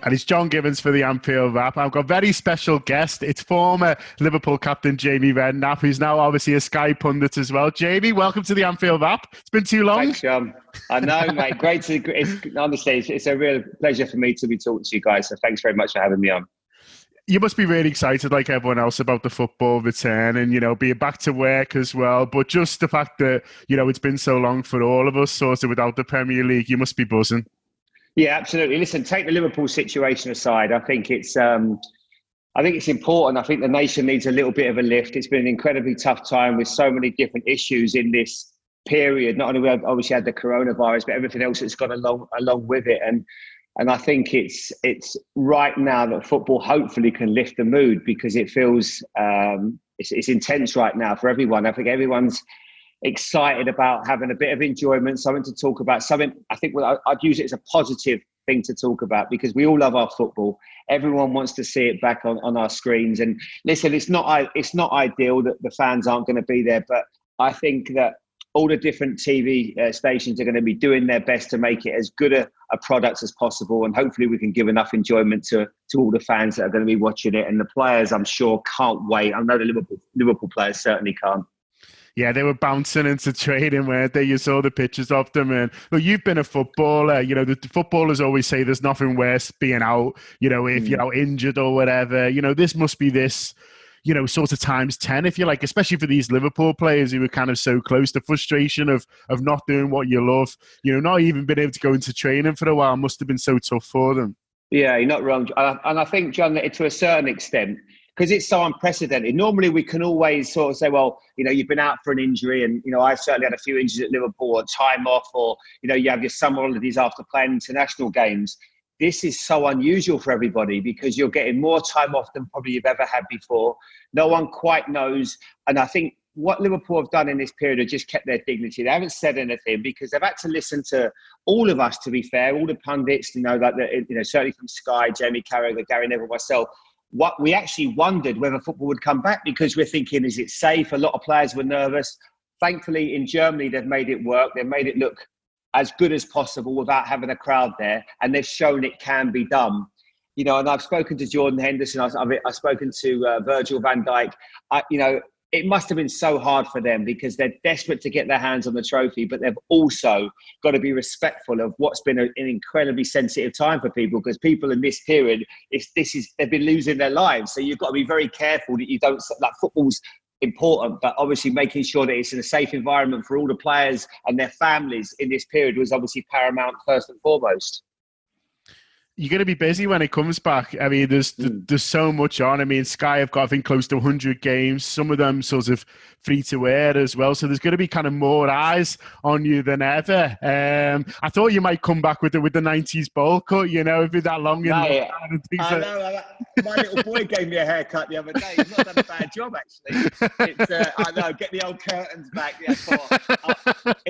And it's John Gibbons for the Anfield Wrap. I've got a very special guest. It's former Liverpool captain Jamie Redknapp, who's now obviously a Sky pundit as well. Jamie, welcome to the Anfield Wrap. It's been too long. Thanks, John. I know, mate. Great to. Honestly, it's a real pleasure for me to be talking to you guys. So thanks very much for having me on. You must be really excited, like everyone else, about the football return and, being back to work as well. But just the fact that, it's been so long for all of us, sort of without the Premier League, you must be buzzing. Yeah, absolutely. Listen, take the Liverpool situation aside. I think it's important. I think the nation needs a little bit of a lift. It's been an incredibly tough time with so many different issues in this period. Not only we obviously had the coronavirus, but everything else that's gone along with it. And I think it's right now that football hopefully can lift the mood, because it feels it's intense right now for everyone. I think everyone's excited about having a bit of enjoyment, something to talk about, something I think I'd use it as a positive thing to talk about, because we all love our football. Everyone wants to see it back on our screens. And listen, it's not ideal that the fans aren't going to be there, but I think that all the different TV stations are going to be doing their best to make it as good a product as possible. And hopefully we can give enough enjoyment to all the fans that are going to be watching it. And the players, I'm sure, can't wait. I know the Liverpool players certainly can't. Yeah, they were bouncing into training, weren't they? You saw the pictures of them. And look, you've been a footballer. The footballers always say there's nothing worse being out, if you're out injured or whatever. This must be this, sort of times 10, if you like, especially for these Liverpool players who were kind of so close. The frustration of not doing what you love, not even being able to go into training for a while must have been so tough for them. Yeah, you're not wrong. And I think, John, that to a certain extent, because it's so unprecedented. Normally, we can always sort of say, well, you've been out for an injury, and, I certainly had a few injuries at Liverpool, or time off, or, you have your summer holidays after playing international games. This is so unusual for everybody, because you're getting more time off than probably you've ever had before. No one quite knows. And I think what Liverpool have done in this period have just kept their dignity. They haven't said anything, because they've had to listen to all of us, to be fair, all the pundits, certainly from Sky, Jamie Carragher, Gary Neville, myself. What we actually wondered whether football would come back, because we're thinking, is it safe? A lot of players were nervous. Thankfully, in Germany, they've made it work. They've made it look as good as possible without having a crowd there. And they've shown it can be done. And I've spoken to Jordan Henderson. I've spoken to Virgil van Dijk. It must have been so hard for them, because they're desperate to get their hands on the trophy, but they've also got to be respectful of what's been an incredibly sensitive time for people, because people in this period, they've been losing their lives. So you've got to be very careful that you don't, like, football's important, but obviously making sure that it's in a safe environment for all the players and their families in this period was obviously paramount first and foremost. You're going to be busy when it comes back. I mean, there's so much on. I mean, Sky have got, I think, close to 100 games, some of them sort of free to air as well. So there's going to be kind of more eyes on you than ever. I thought you might come back with the 90s bowl cut, if you're that long. I know. My little boy gave me a haircut the other day. He's not done a bad job, actually. I know, get the old curtains back. Yeah,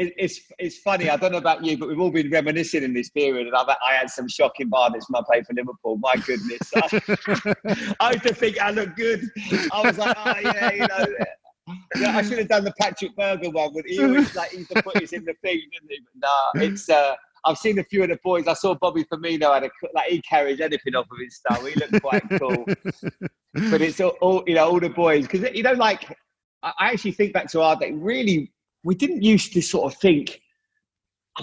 it's funny. I don't know about you, but we've all been reminiscing in this period. And I had some shocking barbers when I played for Liverpool. My goodness. I used to think I looked good. I was like, I should have done the Patrick Berger one. But he always used to put his in the thing, didn't he? But nah, it's... I've seen a few of the boys. I saw Bobby Firmino he carries anything off of his style. He looked quite cool. But it's all the boys, because I actually think back to our day. Really, we didn't used to sort of think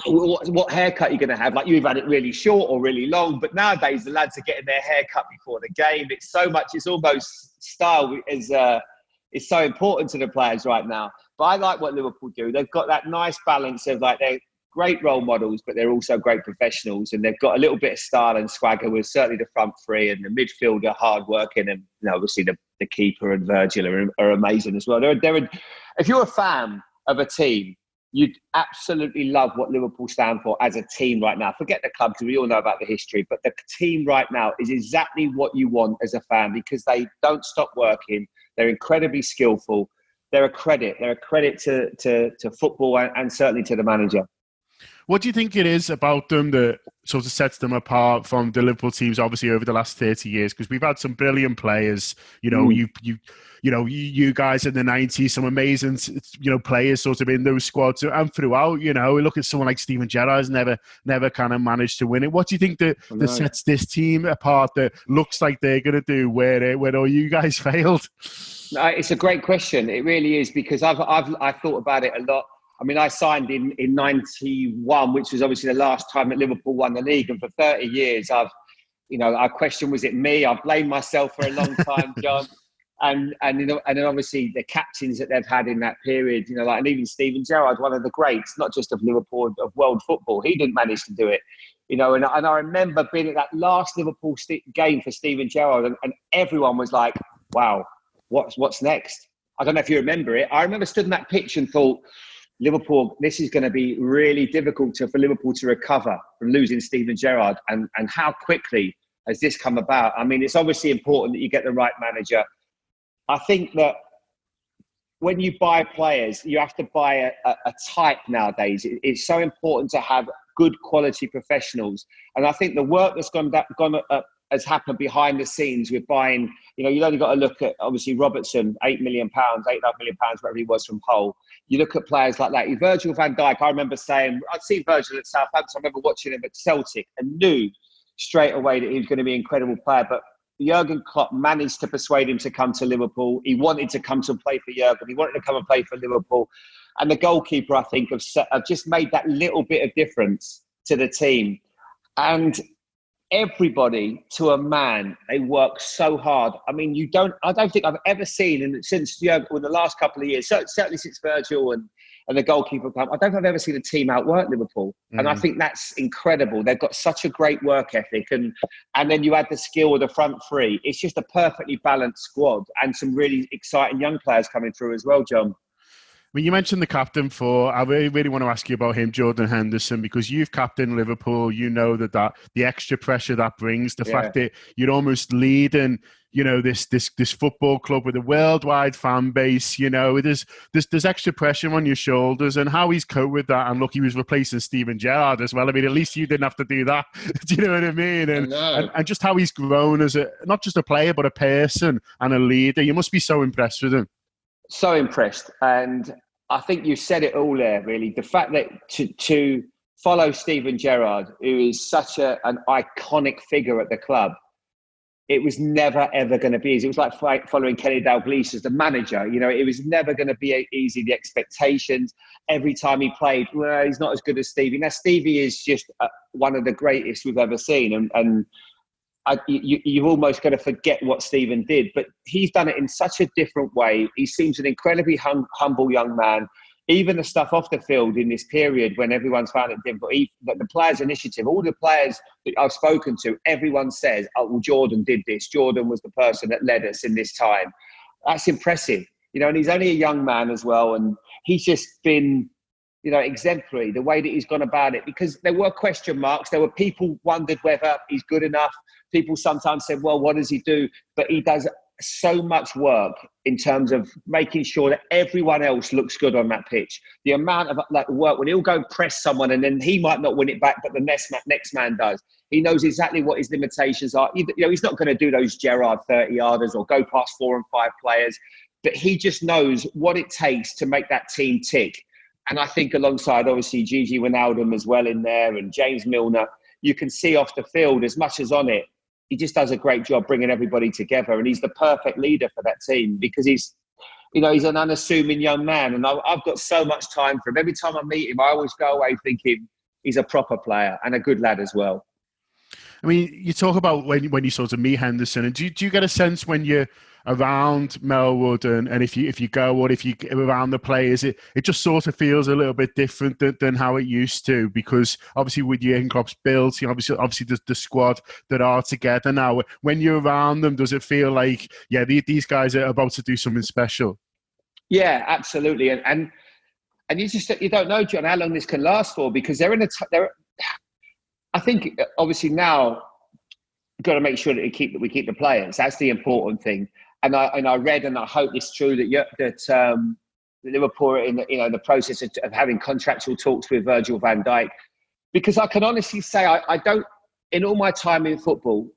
what haircut you're going to have. Like, you've had it really short or really long. But nowadays, the lads are getting their hair cut before the game. It's so much. It's almost style is so important to the players right now. But I like what Liverpool do. They've got that nice balance of they're great role models, but they're also great professionals, and they've got a little bit of style and swagger with certainly the front three, and the midfield are hard working, and obviously the keeper and Virgil are amazing as well. If you're a fan of a team, you'd absolutely love what Liverpool stand for as a team right now. Forget the club, because we all know about the history, but the team right now is exactly what you want as a fan, because they don't stop working. They're incredibly skillful. They're a credit. They're a credit to football and certainly to the manager. What do you think it is about them that sort of sets them apart from the Liverpool teams, obviously over the last 30 years? Because we've had some brilliant players. You guys in the 90s, some amazing players sort of in those squads and throughout. We look at someone like Steven Gerrard's never kind of managed to win it. What do you think that sets this team apart that looks like they're going to do where all you guys failed? No, it's a great question. It really is, because I've thought about it a lot. I mean, I signed in 91, which was obviously the last time that Liverpool won the league. And for 30 years, I questioned, was it me? I blamed myself for a long time, John. And then obviously the captains that they've had in that period, and even Steven Gerrard, one of the greats, not just of Liverpool, of world football. He didn't manage to do it, and I remember being at that last Liverpool game for Steven Gerrard, and everyone was like, wow, what's next? I don't know if you remember it. I remember stood on that pitch and thought, Liverpool, this is going to be really difficult for Liverpool to recover from losing Steven Gerrard. And how quickly has this come about? I mean, it's obviously important that you get the right manager. I think that when you buy players, you have to buy a type nowadays. It's so important to have good quality professionals. And I think the work that's has happened behind the scenes with buying, you've only got to look at, obviously, Robertson, £8 million, £8.5 million, whatever he was, from Hull. You look at players like that. Virgil van Dijk, I remember saying, I'd seen Virgil at Southampton. I remember watching him at Celtic and knew straight away that he was going to be an incredible player. But Jurgen Klopp managed to persuade him to come to Liverpool. He wanted to come to play for Jurgen. He wanted to come and play for Liverpool. And the goalkeeper, I think, have just made that little bit of difference to the team. And everybody, to a man, they work so hard. I mean, I don't think I've ever seen, since in the last couple of years, certainly since Virgil and the goalkeeper come, I don't think I've ever seen a team outwork Liverpool. And I think that's incredible. They've got such a great work ethic. And then you add the skill of the front three. It's just a perfectly balanced squad, and some really exciting young players coming through as well, John. When you mentioned the captain I really want to ask you about him, Jordan Henderson, because you've captained Liverpool. You know that the extra pressure that brings, the fact that you're almost leading, this football club with a worldwide fan base. There's extra pressure on your shoulders, and how he's coped with that. And look, he was replacing Steven Gerrard as well. I mean, at least you didn't have to do that. Do you know what I mean? And just how he's grown as not just a player, but a person and a leader. You must be so impressed with him. So impressed. And I think you said it all there, really. The fact that to follow Steven Gerrard, who is such an iconic figure at the club, it was never, ever going to be easy. It was like following Kenny Dalglish as the manager. It was never going to be easy. The expectations, every time he played, well, he's not as good as Stevie. Now, Stevie is just one of the greatest we've ever seen. And you've almost got to forget what Steven did, but he's done it in such a different way. He seems an incredibly humble young man. Even the stuff off the field in this period when everyone's found it difficult, the players' initiative, all the players that I've spoken to, everyone says, oh, well, Jordan did this. Jordan was the person that led us in this time. That's impressive. And he's only a young man as well. And he's just been, exemplary, the way that he's gone about it, because there were question marks. There were people wondered whether he's good enough. People sometimes said, well, what does he do? But he does so much work in terms of making sure that everyone else looks good on that pitch. The amount of work, when he'll go and press someone and then he might not win it back, but the next man does. He knows exactly what his limitations are. He's not going to do those Gerrard 30-yarders or go past 4 and 5 players, but he just knows what it takes to make that team tick. And I think alongside, obviously, Gigi Wijnaldum as well in there, and James Milner, you can see off the field as much as on it, he just does a great job bringing everybody together. And he's the perfect leader for that team, because he's an unassuming young man. And I've got so much time for him. Every time I meet him, I always go away thinking he's a proper player and a good lad as well. I mean, you talk about when you sort of meet Henderson, and do you get a sense when you're around Melwood and if you go or if you around the players, it just sort of feels a little bit different than how it used to, because obviously with Jurgen Klopp's build, obviously the squad that are together now, when you're around them, does it feel like, these guys are about to do something special? Yeah, absolutely. And you don't know, John, how long this can last for, because they're I think obviously now you've got to make sure that we keep the players. That's the important thing. And I read, and I hope it's true, that Liverpool are in the process of having contractual talks with Virgil van Dijk. Because I can honestly say I don't, in all my time in football,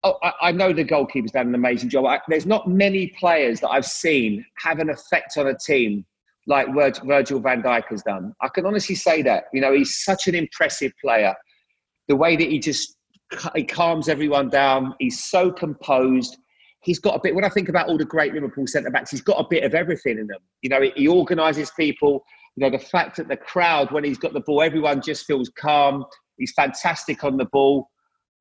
I know the goalkeeper's done an amazing job. There's not many players that I've seen have an effect on a team like Virgil van Dijk has done. I can honestly say that. You know, he's such an impressive player. The way that he calms everyone down. He's so composed. He's got a bit, when I think about all the great Liverpool centre-backs, he's got a bit of everything in them. You know, he organises people. You know, the fact that the crowd, when he's got the ball, everyone just feels calm. He's fantastic on the ball.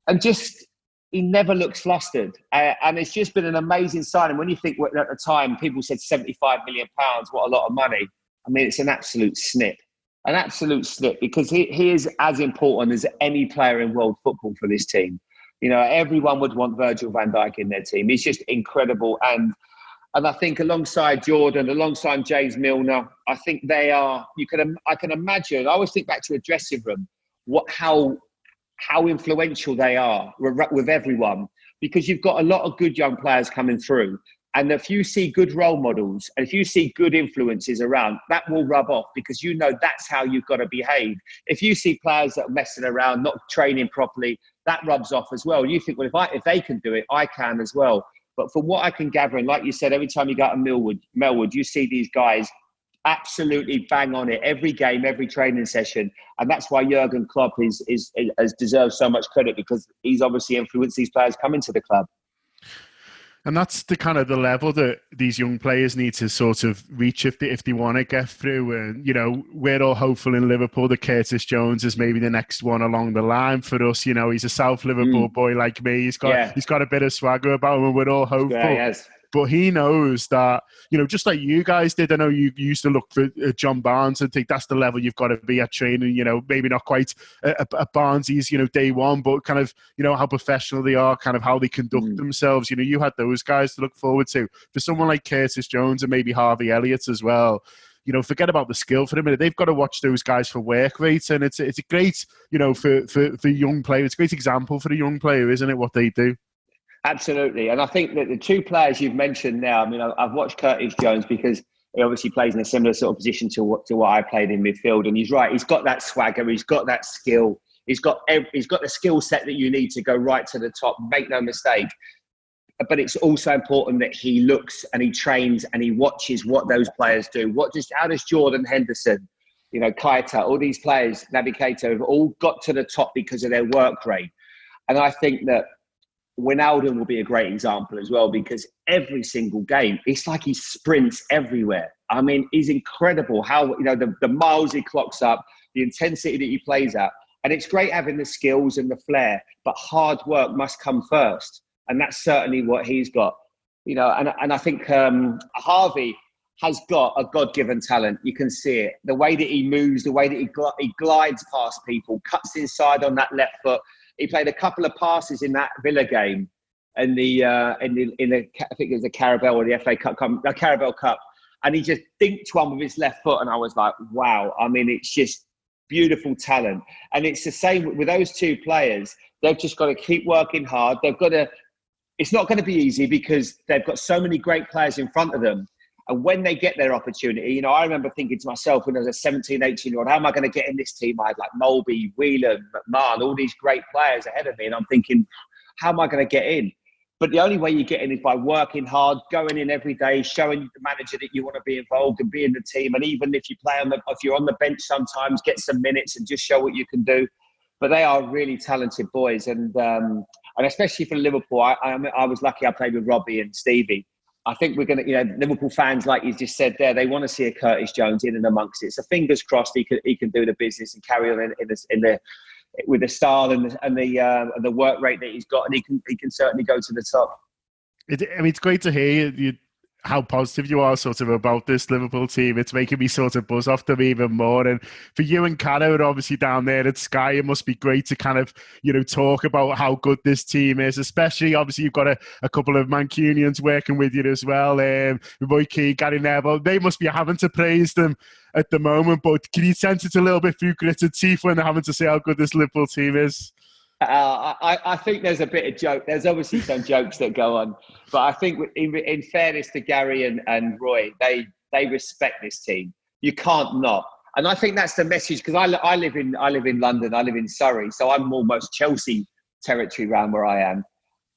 And just, he never looks flustered. And it's just been an amazing signing. When you think at the time, people said £75 million, what a lot of money. I mean, it's an absolute snip. An absolute snip, because he is as important as any player in world football for this team. You know, everyone would want Virgil van Dijk in their team. He's just incredible. And I think alongside Jordan, alongside James Milner, I think they are, I can imagine, I always think back to a dressing room, how influential they are with everyone, because you've got a lot of good young players coming through. And if you see good role models and if you see good influences around, that will rub off, because you know that's how you've got to behave. If you see players that are messing around, not training properly, that rubs off as well. You think, well, if they can do it, I can as well. But from what I can gather, and like you said, every time you go to Melwood, you see these guys absolutely bang on it every game, every training session. And that's why Jurgen Klopp has deserved so much credit, because he's obviously influenced these players coming to the club. And that's the kind of the level that these young players need to sort of reach if they want to get through. And, you know, we're all hopeful in Liverpool that Curtis Jones is maybe the next one along the line for us. You know, he's a South Liverpool boy like me. He's got a bit of swagger about him, and we're all hopeful. Yeah, he has. But he knows that, you know, just like you guys did, I know you used to look for John Barnes and think that's the level you've got to be at training, you know, maybe not quite a Barnesies, you know, day one, but kind of, you know, how professional they are, kind of how they conduct themselves. You know, you had those guys to look forward to. For someone like Curtis Jones and maybe Harvey Elliott as well, you know, forget about the skill for a minute. They've got to watch those guys for work rate. And it's a great, you know, for young players, it's a great example for the young player, isn't it, what they do? Absolutely. And I think that the two players you've mentioned now, I mean, I've watched Curtis Jones because he obviously plays in a similar sort of position to what I played in midfield. And he's right. He's got that swagger. He's got that skill. He's got the skill set that you need to go right to the top. Make no mistake. But it's also important that he looks and he trains and he watches what those players do. How does Jordan Henderson, you know, Keita, all these players, Naby Keita, have all got to the top because of their work rate. And I think that Wijnaldum will be a great example as well, because every single game, it's like he sprints everywhere. I mean, he's incredible how, you know, the miles he clocks up, the intensity that he plays at. And it's great having the skills and the flair, but hard work must come first. And that's certainly what he's got. You know, and I think Harvey has got a God-given talent. You can see it. The way that he moves, the way that he glides past people, cuts inside on that left foot. He played a couple of passes in that Villa game, and I think it was the Carabao or the FA Cup, the Carabao Cup, and he just dinked one with his left foot, and I was like, wow. I mean, it's just beautiful talent, and it's the same with those two players. They've just got to keep working hard. It's not going to be easy because they've got so many great players in front of them. And when they get their opportunity, you know, I remember thinking to myself when I was a 17, 18-year-old, how am I going to get in this team? I had like Molby, Whelan, McMahon, all these great players ahead of me. And I'm thinking, how am I going to get in? But the only way you get in is by working hard, going in every day, showing the manager that you want to be involved and be in the team. And even if if you're on the bench sometimes, get some minutes and just show what you can do. But they are really talented boys. And especially for Liverpool, I was lucky I played with Robbie and Stevie. I think we're going to, you know, Liverpool fans, like you just said there, they want to see a Curtis Jones in and amongst it. So fingers crossed he can do the business and carry on with the style and the work rate that he's got, and he can certainly go to the top. It's great to hear you how positive you are sort of about this Liverpool team. It's making me sort of buzz off them even more. And for you and Cara, obviously down there at Sky, it must be great to kind of, you know, talk about how good this team is, especially obviously you've got a couple of Mancunians working with you as well. Roy Keane, Gary Neville, they must be having to praise them at the moment, but can you sense it's a little bit through gritted teeth when they're having to say how good this Liverpool team is? I think there's a bit of joke. There's obviously some jokes that go on, but I think in fairness to Gary and Roy, they respect this team. You can't not. And I think that's the message, because I live in London, I live in Surrey, so I'm almost Chelsea territory around where I am.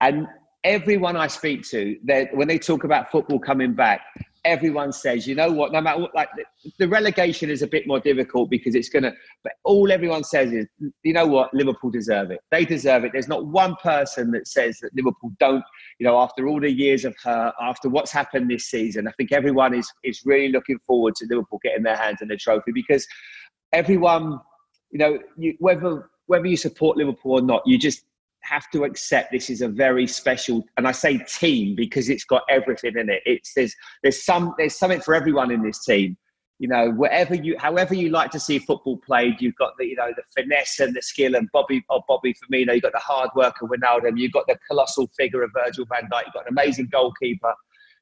And everyone I speak to, when they talk about football coming back, everyone says, you know what, no matter what, like the relegation is a bit more difficult because it's going to, but all everyone says is, you know what, Liverpool deserve it. They deserve it. There's not one person that says that Liverpool don't, you know, after all the years of hurt, after what's happened this season, I think everyone is really looking forward to Liverpool getting their hands on the trophy, because everyone, you know, whether you support Liverpool or not, you just have to accept this is a very special, and I say team because it's got everything in it. There's something for everyone in this team. You know, however you like to see football played, you've got the finesse and the skill and Bobby Firmino. You've got the hard work of Wijnaldum. You've got the colossal figure of Virgil van Dijk. You've got an amazing goalkeeper.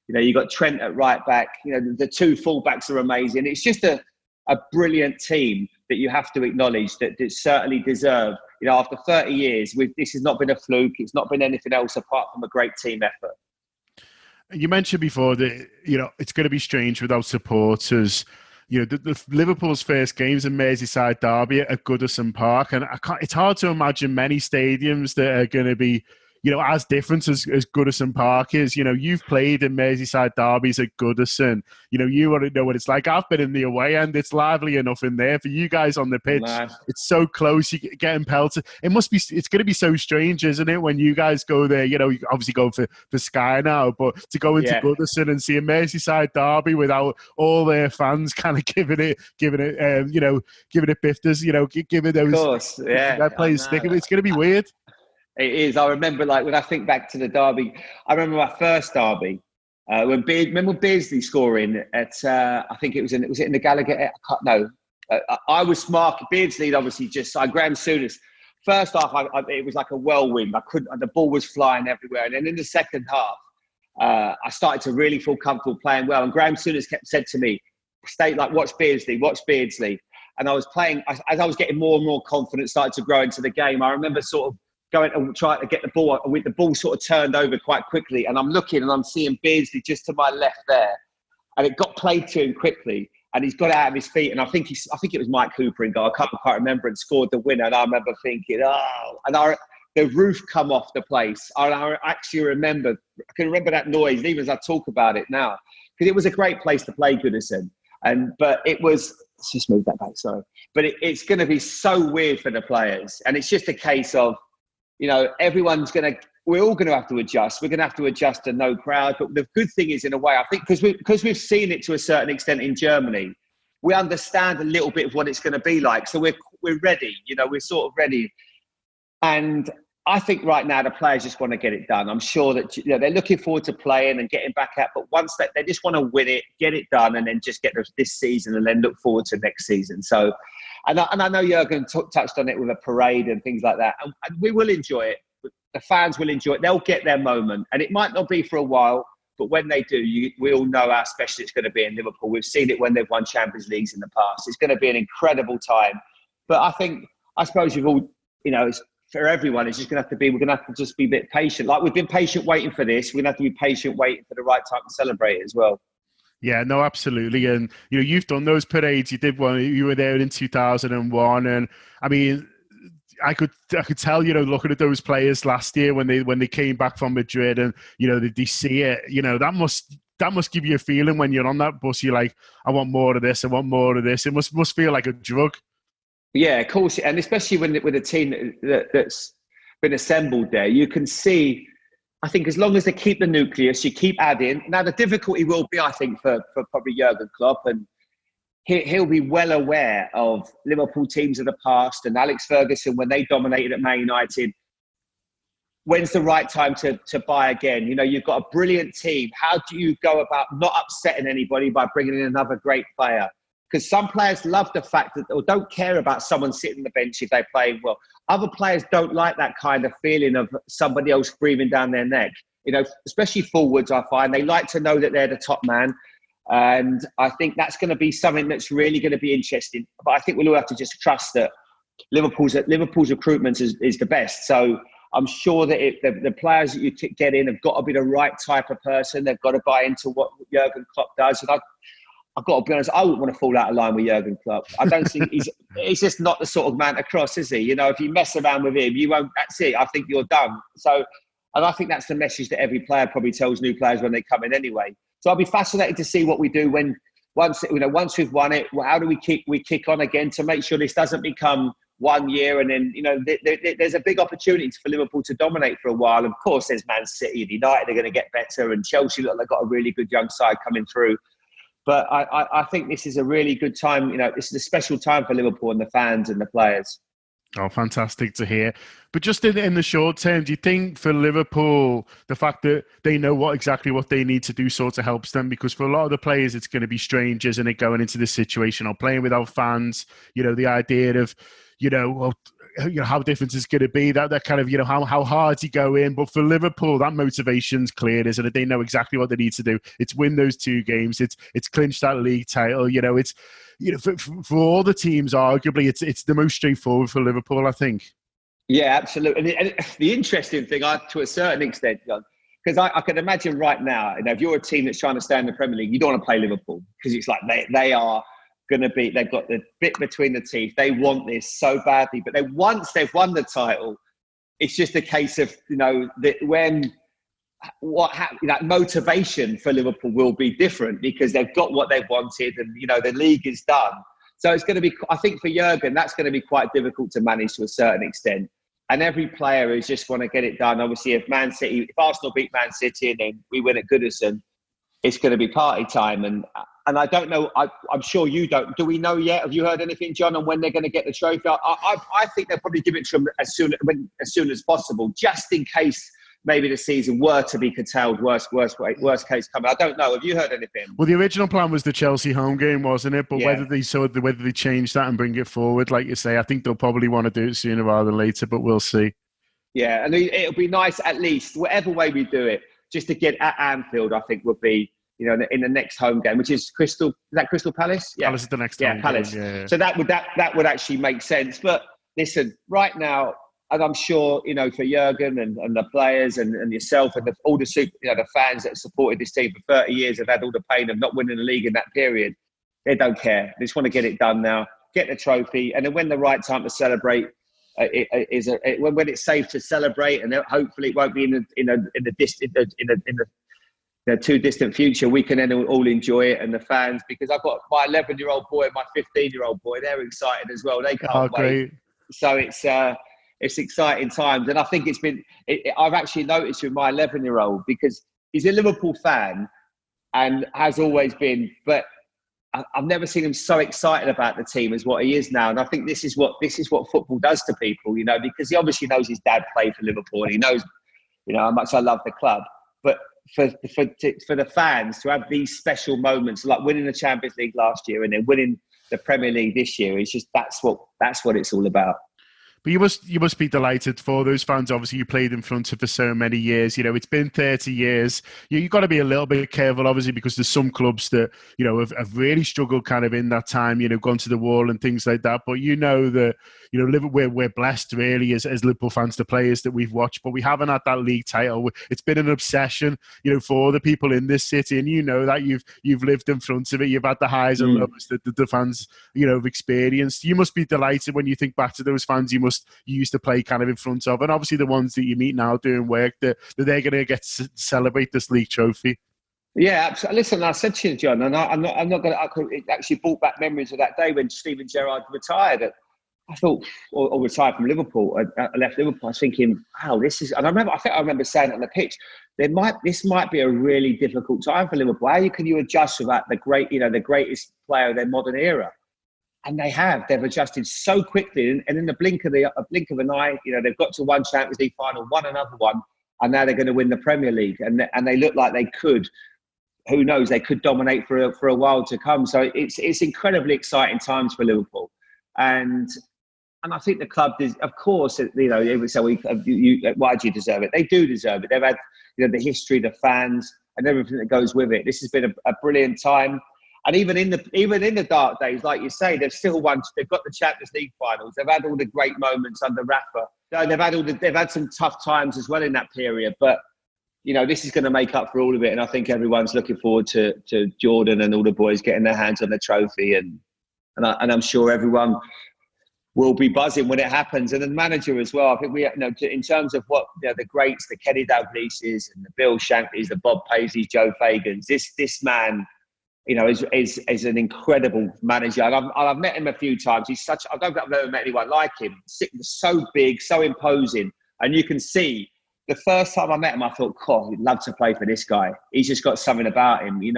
You know, you've got Trent at right back. You know, the two fullbacks are amazing. It's just a brilliant team that you have to acknowledge that certainly deserve. You know, after 30 years, this has not been a fluke. It's not been anything else apart from a great team effort. You mentioned before that, you know, it's going to be strange without supporters. You know, the Liverpool's first games in Merseyside derby at Goodison Park, and it's hard to imagine many stadiums that are going to be, you know, as different as Goodison Park is. You know, you've played in Merseyside derbies at Goodison. You know, you already know what it's like. I've been in the away end. It's lively enough in there. For you guys on the pitch, It's so close. You're getting pelted. It's going to be so strange, isn't it, when you guys go there? You know, you obviously go for Sky now, but to go into Goodison and see a Merseyside derby without all their fans kind of giving it bifters, you know, giving those. Of course, that plays sticking. It's going to be weird. It is. I remember, like, when I think back to the derby, I remember my first derby when Beardsley scoring at, I think it was in the Gallagher. I was marking Beardsley. Obviously, Graham Souness. First half, it was like a whirlwind. The ball was flying everywhere, and then in the second half, I started to really feel comfortable playing well. And Graham Souness said to me, watch Beardsley. And I was playing as I was getting more and more confident, started to grow into the game. I remember sort of going and trying to get the ball, with the ball sort of turned over quite quickly. And I'm looking and I'm seeing Beardsley just to my left there. And it got played to him quickly. And he's got it out of his feet. And I think it was Mike Cooper in goal. I can't quite remember, and scored the winner. And I remember thinking, the roof come off the place. I actually remember, I can remember that noise, even as I talk about it now. Because it was a great place to play Goodison. But it was, let's just move that back, sorry. But it's going to be so weird for the players. And it's just a case of, you know, we're all going to have to adjust. We're going to have to adjust to no crowd. But the good thing is, in a way, I think, because we've seen it to a certain extent in Germany, we understand a little bit of what it's going to be like. So we're ready. You know, we're sort of ready. And I think right now the players just want to get it done. I'm sure that, you know, they're looking forward to playing and getting back out. But once they just want to win it, get it done, and then just get this season and then look forward to next season. So, and I know Jurgen touched on it with a parade and things like that. And we will enjoy it. The fans will enjoy it. They'll get their moment. And it might not be for a while, but when they do, we all know how special it's going to be in Liverpool. We've seen it when they've won Champions Leagues in the past. It's going to be an incredible time. But I suppose you've all, you know, for everyone, it's just going to have to be, we're going to have to just be a bit patient. Like we've been patient waiting for this. We're going to have to be patient waiting for the right time to celebrate it as well. Yeah, no, absolutely. And, you know, you've done those parades. You did one, you were there in 2001. And I mean, I could tell, you know, looking at those players last year when they came back from Madrid and, you know, they see it, you know, that must give you a feeling when you're on that bus. You're like, I want more of this. I want more of this. It must feel like a drug. Yeah, of course. And especially with a team that's been assembled there, you can see, I think, as long as they keep the nucleus, you keep adding. Now, the difficulty will be, I think, for probably Jurgen Klopp, and he'll be well aware of Liverpool teams of the past and Alex Ferguson when they dominated at Man United. When's the right time to buy again? You know, you've got a brilliant team. How do you go about not upsetting anybody by bringing in another great player? Because some players love the fact that, or don't care about someone sitting on the bench if they're playing well. Other players don't like that kind of feeling of somebody else breathing down their neck. You know, especially forwards, I find. They like to know that they're the top man. And I think that's going to be something that's really going to be interesting. But I think we'll all have to just trust that Liverpool's recruitment is the best. So I'm sure that the players that you get in have got to be the right type of person. They've got to buy into what Jurgen Klopp does. And I've got to be honest, I wouldn't want to fall out of line with Jurgen Klopp. I don't think he's just not the sort of man to cross, is he? You know, if you mess around with him, you won't, that's it. I think you're done. So, and I think that's the message that every player probably tells new players when they come in anyway. So I'll be fascinated to see what we do once we've won it, how do we kick on again to make sure this doesn't become 1 year and then, you know, there's a big opportunity for Liverpool to dominate for a while. Of course, there's Man City and United are going to get better, and Chelsea look like they've got a really good young side coming through. But I think this is a really good time. You know, this is a special time for Liverpool and the fans and the players. Oh, fantastic to hear. But just in the short term, do you think for Liverpool, the fact that they know exactly what they need to do sort of helps them? Because for a lot of the players, it's going to be strange, isn't it, going into this situation or playing without fans? You know, the idea of, how different it's going to be, that kind of, how hard you go in. But for Liverpool, that motivation's clear, isn't it? They know exactly what they need to do. It's win those 2 games. It's clinch that league title. For all the teams, arguably, it's the most straightforward for Liverpool, I think. Yeah, absolutely. And the interesting thing, to a certain extent, because I can imagine right now, if you're a team that's trying to stay in the Premier League, you don't want to play Liverpool because it's like they are going to be, they've got the bit between the teeth. They want this so badly, but once they've won the title, it's just a case of, that motivation for Liverpool will be different because they've got what they've wanted and, the league is done. So it's going to be, I think for Jurgen, that's going to be quite difficult to manage to a certain extent. And every player is just want to get it done. Obviously, if Arsenal beat Man City and then we win at Goodison, it's going to be party time. And I don't know, I'm sure you don't. Do we know yet? Have you heard anything, John, on when they're going to get the trophy? I think they'll probably give it to them as soon as possible, just in case maybe the season were to be curtailed, worst case coming. I don't know. Have you heard anything? Well, the original plan was the Chelsea home game, wasn't it? But yeah. whether they change that and bring it forward, like you say, I think they'll probably want to do it sooner rather than later, but we'll see. Yeah, and it'll be nice at least, whatever way we do it, just to get at Anfield, I think would be, in the next home game, which is Crystal Palace? Yeah. Palace is the next home Palace. game. Yeah. So that would actually make sense. But listen, right now, and I'm sure, for Jurgen and the players and yourself and all the fans that have supported this team for 30 years have had all the pain of not winning the league in that period. They don't care. They just want to get it done now, get the trophy, and then when the right time to celebrate when it's safe to celebrate, and hopefully it won't be in the too distant future, we can then all enjoy it, and the fans, because I've got my 11-year-old boy and my 15-year-old boy, they're excited as well. They can't wait. Great. So it's exciting times, and I think I've actually noticed with my 11-year-old, because he's a Liverpool fan and has always been, but I've never seen him so excited about the team as what he is now. And I think this is what football does to people, because he obviously knows his dad played for Liverpool and he knows, how much I love the club. But for the fans to have these special moments, like winning the Champions League last year and then winning the Premier League this year, it's just that's what it's all about. But you must be delighted for those fans. Obviously, you played in front of for so many years. It's been 30 years. You've got to be a little bit careful, obviously, because there's some clubs that, have really struggled kind of in that time, gone to the wall and things like that. But that, we're blessed really as Liverpool fans, the players that we've watched, but we haven't had that league title. It's been an obsession, for the people in this city. And that you've lived in front of it. You've had the highs and lows that the fans, have experienced. You must be delighted when you think back to those fans you used to play kind of in front of, and obviously the ones that you meet now doing work that they're going to get to celebrate this league trophy. Yeah, absolutely. Listen, I said to you, John, and I'm not going to. It actually brought back memories of that day when Steven Gerrard retired. I thought, or retired from Liverpool. I left Liverpool. I was thinking, wow, this is. And I remember saying it on the pitch. This might be a really difficult time for Liverpool. How can you adjust without the greatest player of their modern era? And they've adjusted so quickly, and in the blink of an eye, they've got to one Champions League final, won another one, and now they're going to win the Premier League, and they look like they could. Who knows? They could dominate for a while to come. So it's incredibly exciting times for Liverpool, and I think the club is, of course, they would say, why do you deserve it? They do deserve it. They've had the history, the fans, and everything that goes with it. This has been a brilliant time. And even in the dark days, like you say, they've still won. They've got the Champions League finals. They've had all the great moments under Rafa. They've had some tough times as well in that period. But this is going to make up for all of it. And I think everyone's looking forward to Jordan and all the boys getting their hands on the trophy. And I'm sure everyone will be buzzing when it happens. And the manager as well. I think in terms of what the greats, the Kenny Dalglises and the Bill Shankleys, the Bob Paisleys, Joe Fagans, this man, is an incredible manager. And I've met him a few times. I don't think I've ever met anyone like him. So big, so imposing. And you can see, the first time I met him, I thought, God, he'd love to play for this guy. He's just got something about him, and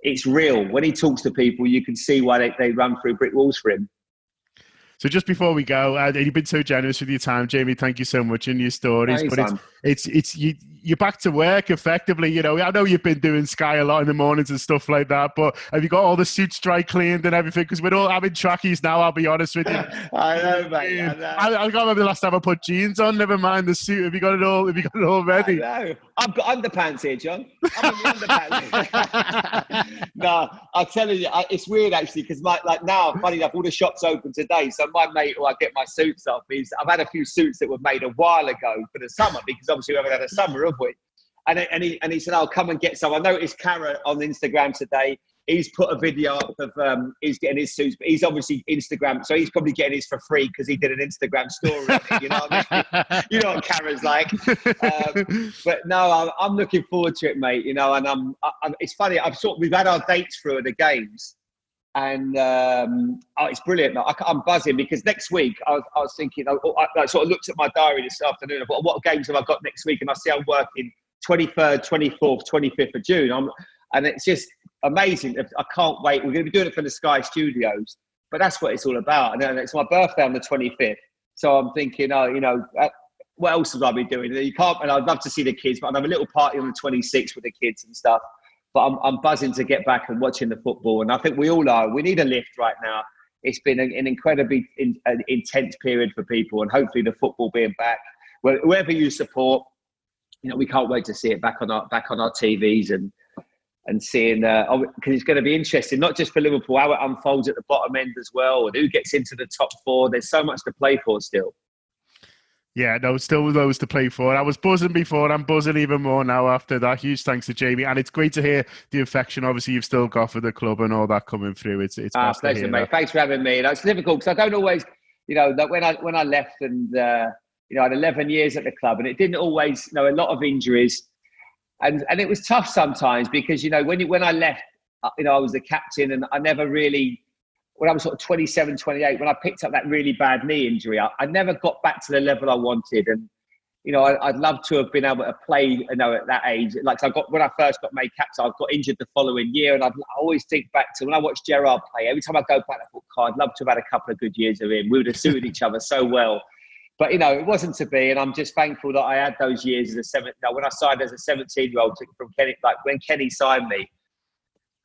it's real. When he talks to people, you can see why they run through brick walls for him. So just before we go, you've been so generous with your time, Jamie. Thank you so much in your stories. Thanks, but you're back to work effectively. I know you've been doing Sky a lot in the mornings and stuff like that. But have you got all the suits dry cleaned and everything? Because we're all having trackies now. I'll be honest with you. I know, mate. I know. I can't remember the last time I put jeans on. Never mind the suit. Have you got it all? Have you got it all ready? I know. I've got underpants here, John. I'm in the underpants. No, I tell you, it's weird actually because now, funny enough, all the shops open today. So my mate, who I get my suits off, I've had a few suits that were made a while ago for the summer because obviously we haven't had a summer, have we? And he said, "I'll come and get some." I noticed Cara on Instagram today. He's put a video up of he's getting his suits, but he's obviously Instagram, so he's probably getting his for free because he did an Instagram story on it. You know what I mean? You know what Cara's like. But no, I'm looking forward to it, mate. And it's funny. We've had our dates through the games, and it's brilliant. I'm buzzing because next week I was thinking. I sort of looked at my diary this afternoon. I thought, what games have I got next week? And I see I'm working 23rd, 24th, 25th of June. And it's just amazing. I can't wait. We're going to be doing it from the Sky Studios, but that's what it's all about. And it's my birthday on the 25th. So I'm thinking, what else would I be doing? You can't, and I'd love to see the kids, but I'd have a little party on the 26th with the kids and stuff. But I'm buzzing to get back and watching the football. And I think we all are. We need a lift right now. It's been an incredibly intense period for people, and hopefully the football being back, whoever you support, we can't wait to see it back on our TVs and seeing, because it's going to be interesting, not just for Liverpool, how it unfolds at the bottom end as well, and who gets into the top four. There's so much to play for still. Yeah, no, still those to play for. I was buzzing before, I'm buzzing even more now after that. Huge thanks to Jamie, and it's great to hear the affection obviously you've still got for the club and all that coming through. It's pleasure, mate. Thanks for having me. It's difficult because I don't always, that when I left and I had 11 years at the club, and it didn't always, a lot of injuries. And it was tough sometimes because, when I left, I was the captain, and I never really, when I was sort of 27, 28, when I picked up that really bad knee injury, I never got back to the level I wanted. And, I'd love to have been able to play, at that age. Like when I first got made captain, I got injured the following year. And I always think back to when I watched Gerrard play. Every time I go back, I thought, God, I'd love to have had a couple of good years of him. We would have suited each other so well. But, it wasn't to be. And I'm just thankful that I had those years as when I signed as a 17-year-old from Kenny, when Kenny signed me,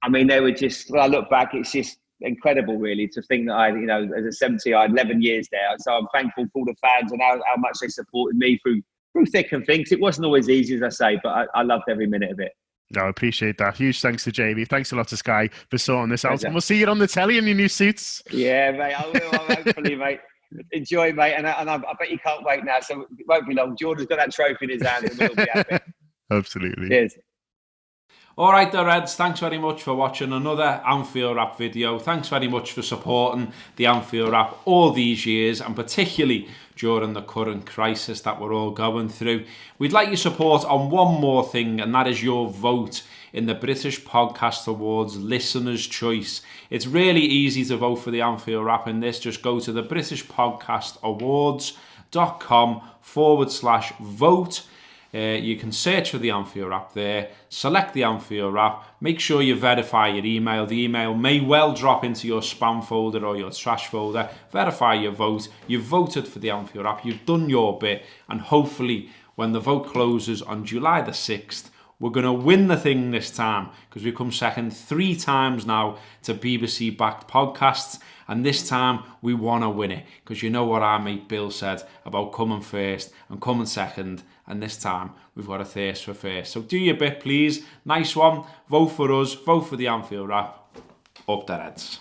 I mean, they were just, when I look back, it's just incredible, really, to think that as a 17, I had 11 years there. So I'm thankful for all the fans and how much they supported me through thick and thin. It wasn't always easy, as I say, but I loved every minute of it. No, I appreciate that. Huge thanks to Jamie. Thanks a lot to Sky for sorting this out. And we'll see you on the telly in your new suits. Yeah, mate, I will, hopefully, mate. Enjoy, mate, and I bet you can't wait now, so it won't be long. Jordan's got that trophy in his hand and we'll be happy. Absolutely. Cheers. All right, the Reds, thanks very much for watching another Anfield Wrap video. Thanks very much for supporting the Anfield Wrap all these years, and particularly during the current crisis that we're all going through. We'd like your support on one more thing, and that is your vote in the British Podcast Awards Listener's Choice. It's really easy to vote for the Anfield Wrap in this. Just go to the BritishPodcastAwards.com/vote. You can search for the Anfield Wrap there, select the Anfield Wrap, make sure you verify your email. The email may well drop into your spam folder or your trash folder. Verify your vote. You've voted for the Anfield Wrap, you've done your bit, and hopefully when the vote closes on July the 6th, we're going to win the thing this time, because we've come second 3 times now to BBC-backed podcasts, and this time we want to win it, because you know what our mate Bill said about coming first and coming second, and this time we've got a thirst for first. So do your bit, please. Nice one. Vote for us. Vote for the Anfield Wrap. Up the Reds.